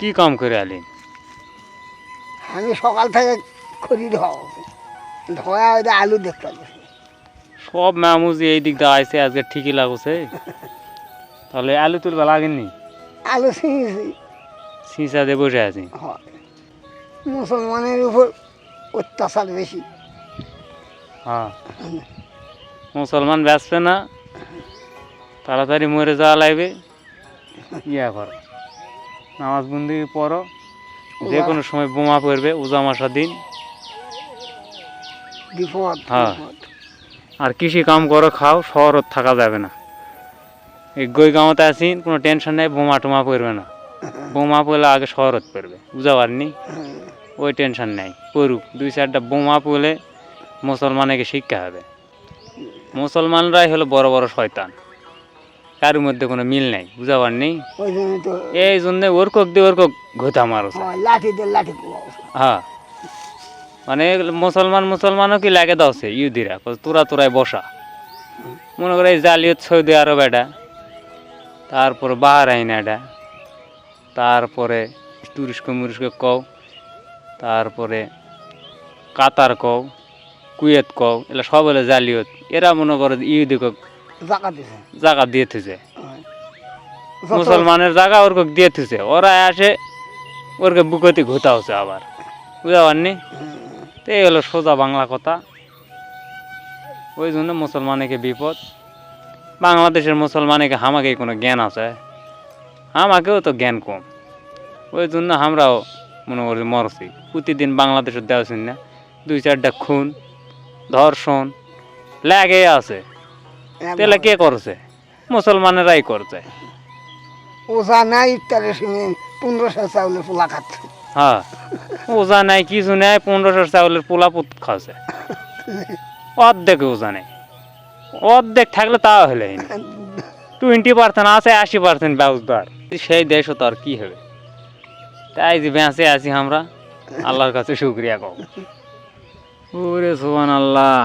কি কাম করে আলেন? আমি সকাল থেকে খড়ি ধোয়া ওই আলু দেখতে গেছি। সব মামুজি এই দিক দিয়ে আইসে আজকে ঠিকই লাগছে। তাহলে আলু তুলবা লাগেননি? আলু ছিঁড়েছি। সিঁচা দিয়ে বসে আছি। হয়, মুসলমানের উপর অত্যাচার বেশি। হ্যাঁ, মুসলমান ব্যস্ত না, তাড়াতাড়ি মরে যাওয়া লাগবে। ইয়া করো, নামাজ বন্দি পড়ো, যে কোনো সময় বোমা পড়বে উজা মাসা দিন। বিপদ। হ্যাঁ, আর কৃষি কাম করো, খাও, শহরত থাকা যাবে না। এই গই গাঁওতে আছি, কোনো টেনশন নেই, বোমা টোমা পড়বে না। বোমা পড়লে আগে শহরত পড়বে, বুঝা পারনি? ওই টেনশন নেই, পড়ুক। 2-4টা বোমা পড়লে মুসলমানকে শিক্ষা হবে। মুসলমানরাই হলো বড় বড় শয়তান, কারোর মধ্যে কোনো মিল নেই, বুঝা পারনি? এই জন্য ওরকক দিয়ে ওরকক ঘোতা মারো। লাঠি দিয়ে লাঠি। হ্যাঁ, মানে মুসলমানও কি লাগে দাওছে ইহুদিরা, তোরাই বসা। মনে করে এই জালিয়াত সৌদি আরব এটা, তারপরে বাহরাইন এটা, তারপরে তুরস্ক মুরস্ক কও, তারপরে কাতার কও, কুয়েত কও, এগুলো সব হলে জালিয়াত। এরা মনে করে ইহুদিকে জায়গা দিয়ে থুছে, মুসলমানের জায়গা ওরকে দিয়ে থুছে। ওরা আসে ওরকে বুকতি ঘুতা হচ্ছে আবার, বুঝা পারনি? তো এই হলো সোজা বাংলা কথা। ওই জন্য মুসলমানকে বিপদ। বাংলাদেশের মুসলমানকে আমাকে কোনো জ্ঞান আছে? আমাকেও তো জ্ঞান কম। ওই জন্য আমরাও মনে করি মরছি। প্রতিদিন বাংলাদেশের দেওয়া না 2-4টা খুন ধর্ষণ লেগে আছে। তাহলে কে করছে? মুসলমানেরাই করছে। ওজা নাই, 1500 চাউলের পোলা খাচ্ছে। হ্যাঁ, ওজা নাই, কিছু নেই, 1500 চাউলের পোলা পুত খাচ্ছে। অর্ধেক ওজা নেই, অর্ধেক থাকলে তাও হলে 20% আছে, 80% ব্যবহার। সেই দেশও তো আর কি হবে? তাই যে বেঁচে আছি আমরা, আল্লাহর কাছে শুকরিয়া কও। ওরে সুবহানাল্লাহ।